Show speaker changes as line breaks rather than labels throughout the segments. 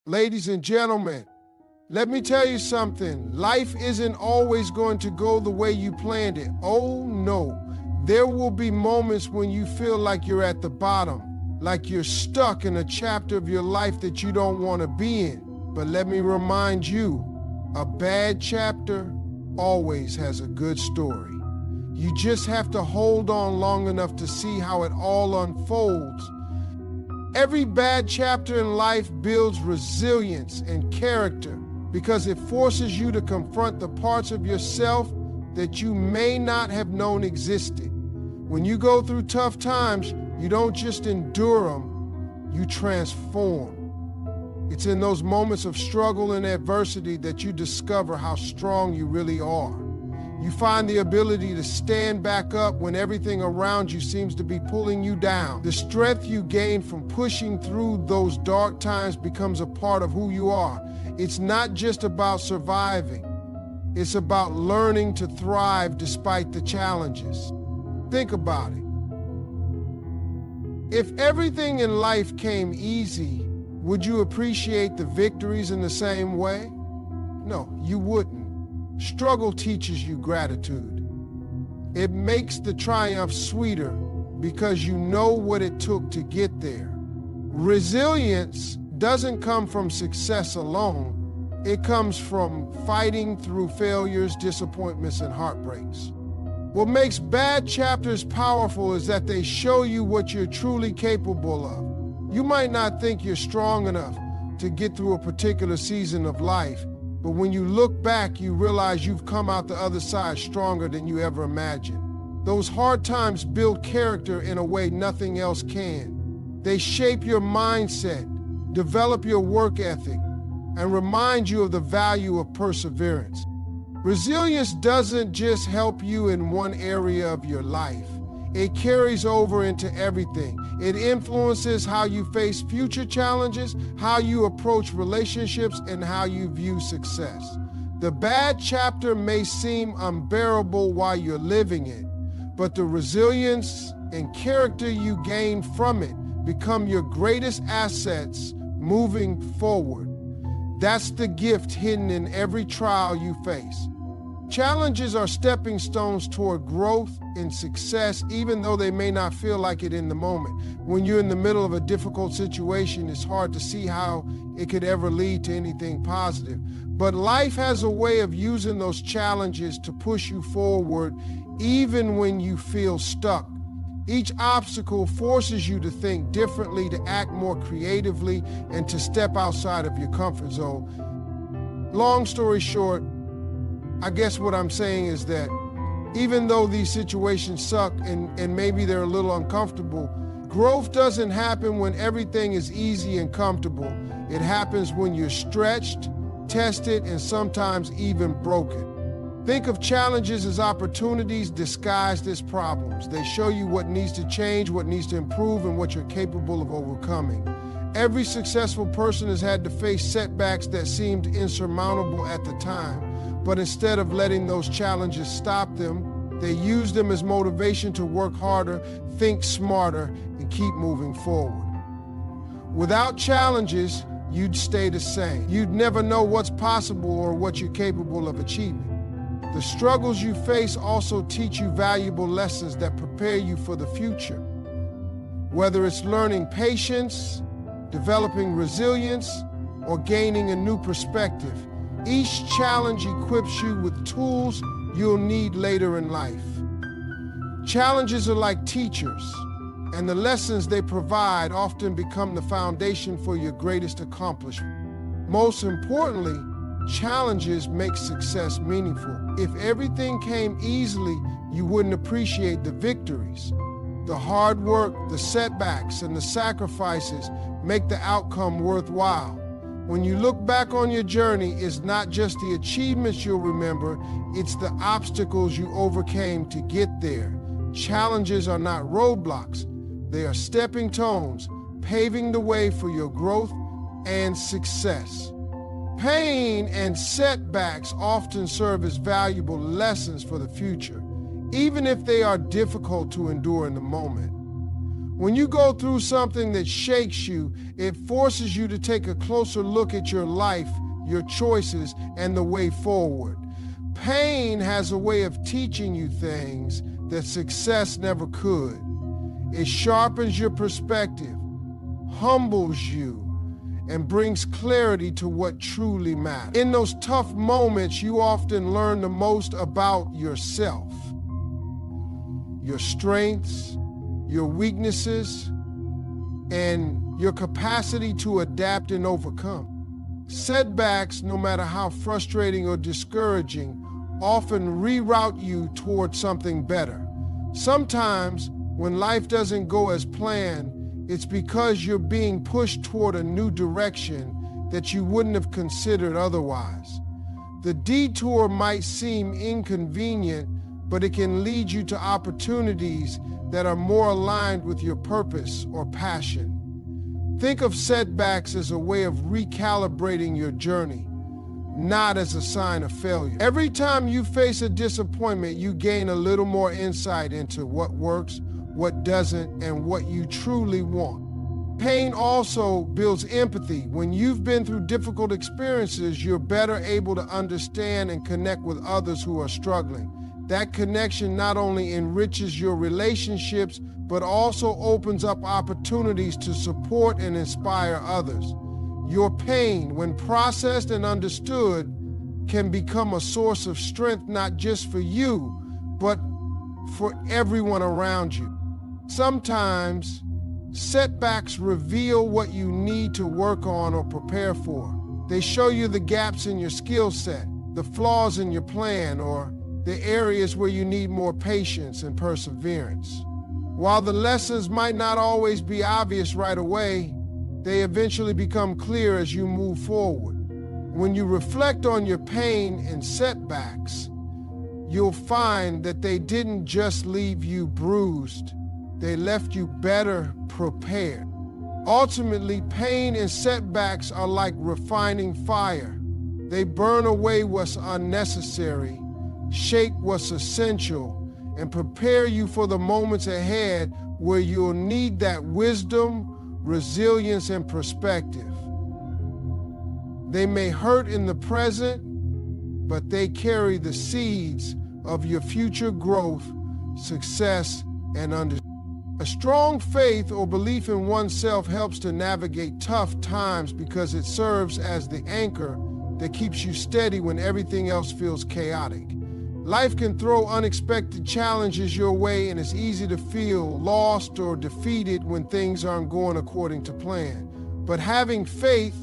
Ladies and gentlemen, let me tell you something. Life isn't always going to go the way you planned it. Oh no. There will be moments when you feel like you're at the bottom, like you're stuck in a chapter of your life that you don't want to be in. But let me remind you, a bad chapter always has a good story. You just have to hold on long enough to see how it all unfolds. Every bad chapter in life builds resilience and character because it forces you to confront the parts of yourself that you may not have known existed. When you go through tough times, you don't just endure them, you transform. It's in those moments of struggle and adversity that you discover how strong you really are. You find the ability to stand back up when everything around you seems to be pulling you down. The strength you gain from pushing through those dark times becomes a part of who you are. It's not just about surviving. It's about learning to thrive despite the challenges. Think about it. If everything in life came easy, would you appreciate the victories in the same way? No, you wouldn't. Struggle teaches you gratitude. It makes the triumph sweeter because you know what it took to get there. Resilience doesn't come from success alone. It comes from fighting through failures, disappointments, and heartbreaks. What makes bad chapters powerful is that they show you what you're truly capable of. You might not think you're strong enough to get through a particular season of life, but when you look back, you realize you've come out the other side stronger than you ever imagined. Those hard times build character in a way nothing else can. They shape your mindset, develop your work ethic, and remind you of the value of perseverance. Resilience doesn't just help you in one area of your life. It carries over into everything. It influences how you face future challenges, how you approach relationships, and how you view success. The bad chapter may seem unbearable while you're living it, but the resilience and character you gain from it become your greatest assets moving forward. That's the gift hidden in every trial you face. Challenges are stepping stones toward growth and success, even though they may not feel like it in the moment. When you're in the middle of a difficult situation, it's hard to see how it could ever lead to anything positive. But life has a way of using those challenges to push you forward, even when you feel stuck. Each obstacle forces you to think differently, to act more creatively, and to step outside of your comfort zone. Long story short, I guess what I'm saying is that even though these situations suck and maybe they're a little uncomfortable, growth doesn't happen when everything is easy and comfortable. It happens when you're stretched, tested, and sometimes even broken. Think of challenges as opportunities disguised as problems. They show you what needs to change, what needs to improve, and what you're capable of overcoming. Every successful person has had to face setbacks that seemed insurmountable at the time. But instead of letting those challenges stop them, they use them as motivation to work harder, think smarter, and keep moving forward. Without challenges, you'd stay the same. You'd never know what's possible or what you're capable of achieving. The struggles you face also teach you valuable lessons that prepare you for the future. Whether it's learning patience, developing resilience, or gaining a new perspective, each challenge equips you with tools you'll need later in life. Challenges are like teachers, and the lessons they provide often become the foundation for your greatest accomplishment. Most importantly, challenges make success meaningful. If everything came easily, you wouldn't appreciate the victories. The hard work, the setbacks, and the sacrifices make the outcome worthwhile. When you look back on your journey, it's not just the achievements you'll remember, it's the obstacles you overcame to get there. Challenges are not roadblocks. They are stepping stones, paving the way for your growth and success. Pain and setbacks often serve as valuable lessons for the future, even if they are difficult to endure in the moment. When you go through something that shakes you, it forces you to take a closer look at your life, your choices, and the way forward. Pain has a way of teaching you things that success never could. It sharpens your perspective, humbles you, and brings clarity to what truly matters. In those tough moments, you often learn the most about yourself, your strengths, your weaknesses, and your capacity to adapt and overcome. Setbacks, no matter how frustrating or discouraging, often reroute you towards something better. Sometimes, when life doesn't go as planned, it's because you're being pushed toward a new direction that you wouldn't have considered otherwise. The detour might seem inconvenient, but it can lead you to opportunities that are more aligned with your purpose or passion. Think of setbacks as a way of recalibrating your journey, not as a sign of failure. Every time you face a disappointment, you gain a little more insight into what works, what doesn't, and what you truly want. Pain also builds empathy. When you've been through difficult experiences, you're better able to understand and connect with others who are struggling. That connection not only enriches your relationships, but also opens up opportunities to support and inspire others. Your pain, when processed and understood, can become a source of strength not just for you, but for everyone around you. Sometimes, setbacks reveal what you need to work on or prepare for. They show you the gaps in your skill set, the flaws in your plan, or the areas where you need more patience and perseverance. While the lessons might not always be obvious right away, they eventually become clear as you move forward. When you reflect on your pain and setbacks, you'll find that they didn't just leave you bruised, they left you better prepared. Ultimately, pain and setbacks are like refining fire. They burn away what's unnecessary, shape what's essential, and prepare you for the moments ahead where you'll need that wisdom, resilience, and perspective. They may hurt in the present, but they carry the seeds of your future growth, success, and understanding. A strong faith or belief in oneself helps to navigate tough times because it serves as the anchor that keeps you steady when everything else feels chaotic. Life can throw unexpected challenges your way, and it's easy to feel lost or defeated when things aren't going according to plan. But having faith,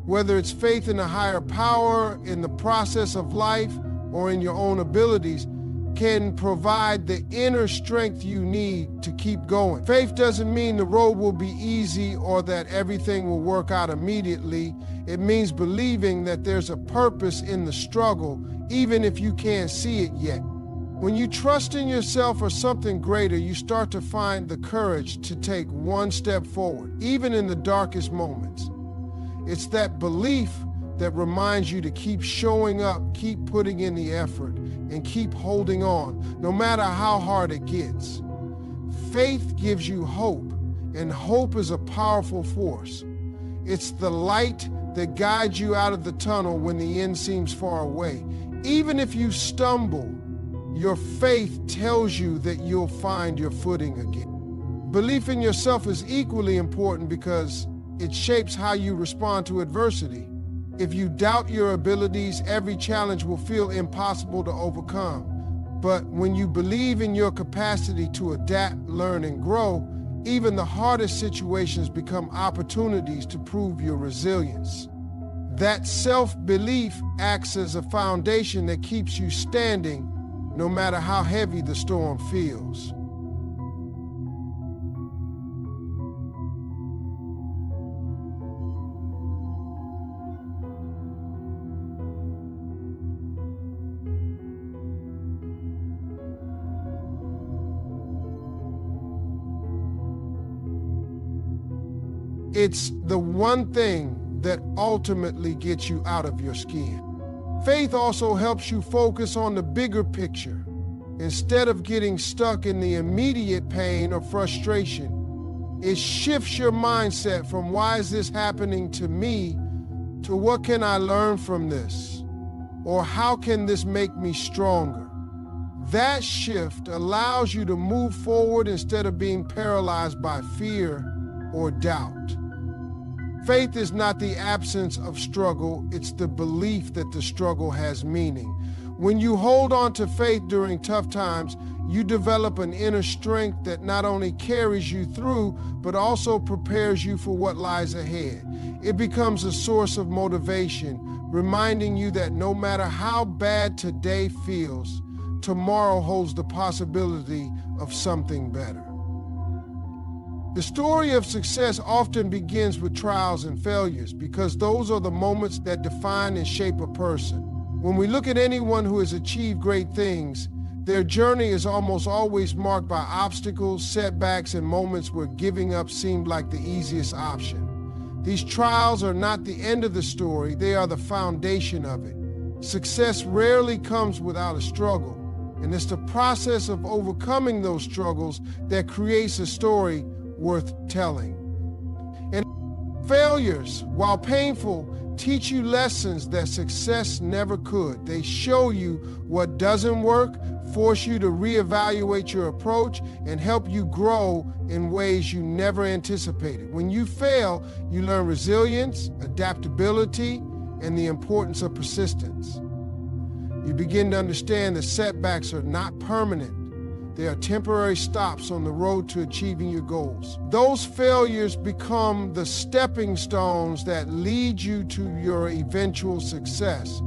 whether it's faith in a higher power, in the process of life, or in your own abilities, can provide the inner strength you need to keep going. Faith doesn't mean the road will be easy or that everything will work out immediately. It means believing that there's a purpose in the struggle, even if you can't see it yet. When you trust in yourself or something greater, you start to find the courage to take one step forward, even in the darkest moments. It's that belief that reminds you to keep showing up, keep putting in the effort, and keep holding on, no matter how hard it gets. Faith gives you hope, and hope is a powerful force. It's the light that guides you out of the tunnel when the end seems far away. Even if you stumble, your faith tells you that you'll find your footing again. Belief in yourself is equally important because it shapes how you respond to adversity. If you doubt your abilities, every challenge will feel impossible to overcome. But when you believe in your capacity to adapt, learn, and grow, even the hardest situations become opportunities to prove your resilience. That self-belief acts as a foundation that keeps you standing no matter how heavy the storm feels. It's the one thing that ultimately gets you out of your skin. Faith also helps you focus on the bigger picture. Instead of getting stuck in the immediate pain or frustration, It shifts your mindset from why is this happening to me to what can I learn from this? Or how can this make me stronger? That shift allows you to move forward instead of being paralyzed by fear or doubt. Faith is not the absence of struggle, it's the belief that the struggle has meaning. When you hold on to faith during tough times, you develop an inner strength that not only carries you through, but also prepares you for what lies ahead. It becomes a source of motivation, reminding you that no matter how bad today feels, tomorrow holds the possibility of something better. The story of success often begins with trials and failures because those are the moments that define and shape a person. When we look at anyone who has achieved great things, their journey is almost always marked by obstacles, setbacks, and moments where giving up seemed like the easiest option. These trials are not the end of the story, they are the foundation of it. Success rarely comes without a struggle, and it's the process of overcoming those struggles that creates a story worth telling. And failures, while painful, teach you lessons that success never could. They show you what doesn't work, force you to reevaluate your approach, and help you grow in ways you never anticipated. When you fail, you learn resilience, adaptability, and the importance of persistence. You begin to understand that setbacks are not permanent. They are temporary stops on the road to achieving your goals. Those failures become the stepping stones that lead you to your eventual success,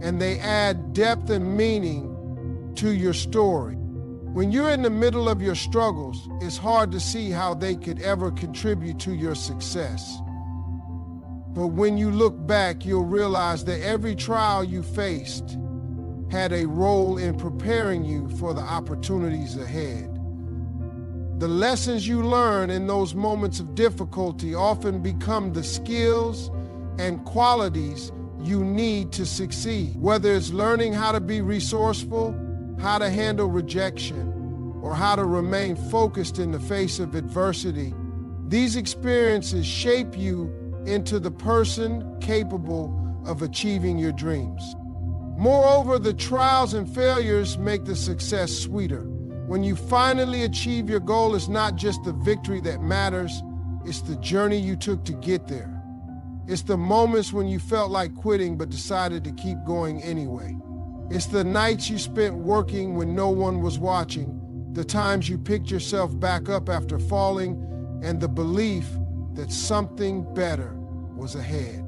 and they add depth and meaning to your story. When you're in the middle of your struggles, it's hard to see how they could ever contribute to your success. But when you look back, you'll realize that every trial you faced had a role in preparing you for the opportunities ahead. The lessons you learn in those moments of difficulty often become the skills and qualities you need to succeed. Whether it's learning how to be resourceful, how to handle rejection, or how to remain focused in the face of adversity, these experiences shape you into the person capable of achieving your dreams. Moreover, the trials and failures make the success sweeter. When you finally achieve your goal, it's not just the victory that matters, it's the journey you took to get there. It's the moments when you felt like quitting but decided to keep going anyway. It's the nights you spent working when no one was watching, the times you picked yourself back up after falling, and the belief that something better was ahead.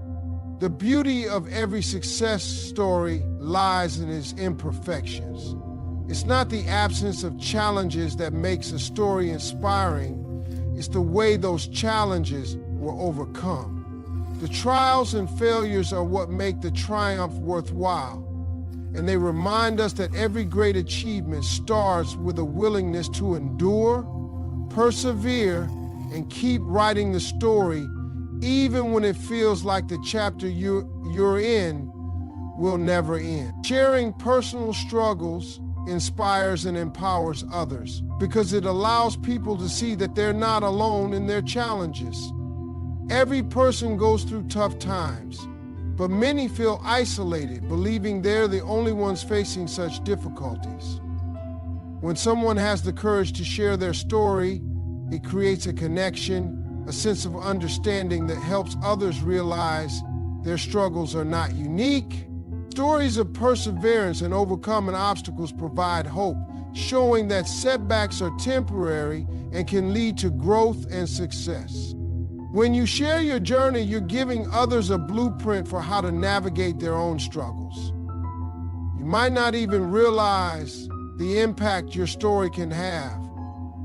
The beauty of every success story lies in its imperfections. It's not the absence of challenges that makes a story inspiring, it's the way those challenges were overcome. The trials and failures are what make the triumph worthwhile, and they remind us that every great achievement starts with a willingness to endure, persevere, and keep writing the story even when it feels like the chapter you're in will never end. Sharing personal struggles inspires and empowers others because it allows people to see that they're not alone in their challenges. Every person goes through tough times, but many feel isolated, believing they're the only ones facing such difficulties. When someone has the courage to share their story, it creates a connection, a sense of understanding that helps others realize their struggles are not unique. Stories of perseverance and overcoming obstacles provide hope, showing that setbacks are temporary and can lead to growth and success. When you share your journey, you're giving others a blueprint for how to navigate their own struggles. You might not even realize the impact your story can have,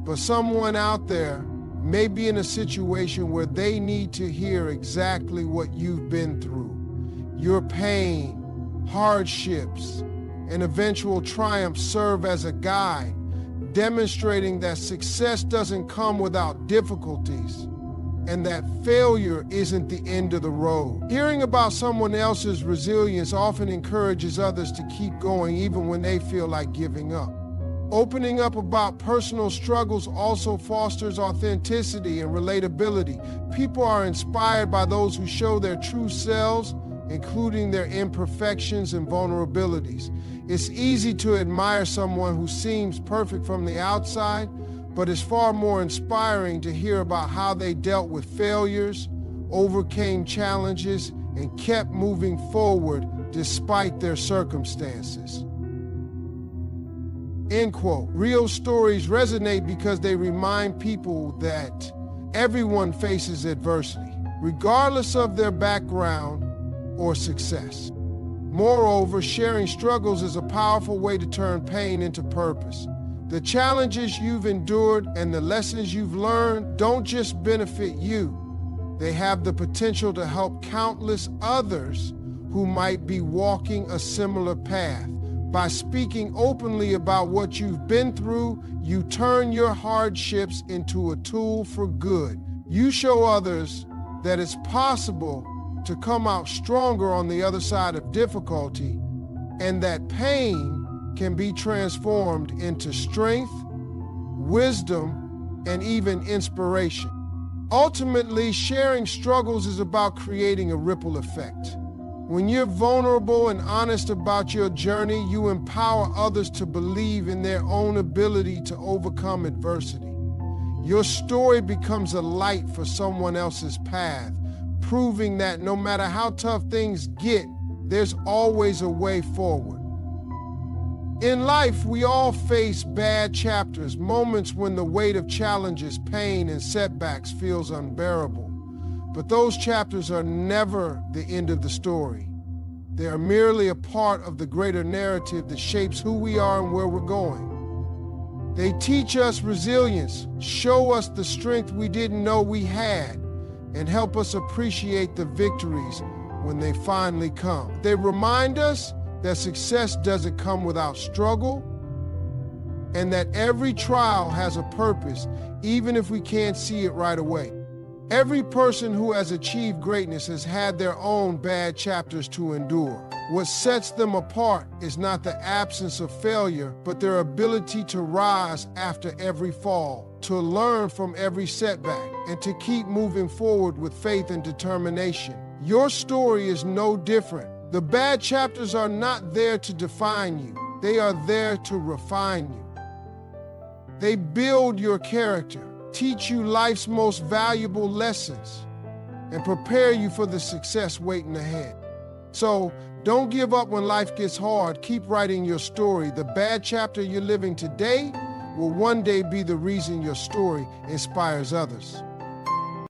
but someone out there may be in a situation where they need to hear exactly what you've been through. Your pain, hardships, and eventual triumph serve as a guide, demonstrating that success doesn't come without difficulties and that failure isn't the end of the road. Hearing about someone else's resilience often encourages others to keep going even when they feel like giving up. Opening up about personal struggles also fosters authenticity and relatability. People are inspired by those who show their true selves, including their imperfections and vulnerabilities. It's easy to admire someone who seems perfect from the outside, but it's far more inspiring to hear about how they dealt with failures, overcame challenges, and kept moving forward despite their circumstances. End quote. Real stories resonate because they remind people that everyone faces adversity, regardless of their background or success. Moreover, sharing struggles is a powerful way to turn pain into purpose. The challenges you've endured and the lessons you've learned don't just benefit you. They have the potential to help countless others who might be walking a similar path. By speaking openly about what you've been through, you turn your hardships into a tool for good. You show others that it's possible to come out stronger on the other side of difficulty, and that pain can be transformed into strength, wisdom, and even inspiration. Ultimately, sharing struggles is about creating a ripple effect. When you're vulnerable and honest about your journey, you empower others to believe in their own ability to overcome adversity. Your story becomes a light for someone else's path, proving that no matter how tough things get, there's always a way forward. In life, we all face bad chapters, moments when the weight of challenges, pain, and setbacks feels unbearable. But those chapters are never the end of the story. They are merely a part of the greater narrative that shapes who we are and where we're going. They teach us resilience, show us the strength we didn't know we had, and help us appreciate the victories when they finally come. They remind us that success doesn't come without struggle, and that every trial has a purpose, even if we can't see it right away. Every person who has achieved greatness has had their own bad chapters to endure. What sets them apart is not the absence of failure, but their ability to rise after every fall, to learn from every setback, and to keep moving forward with faith and determination. Your story is no different. The bad chapters are not there to define you. They are there to refine you. They build your character, teach you life's most valuable lessons, and prepare you for the success waiting ahead. So don't give up when life gets hard. Keep writing your story. The bad chapter you're living today will one day be the reason your story inspires others.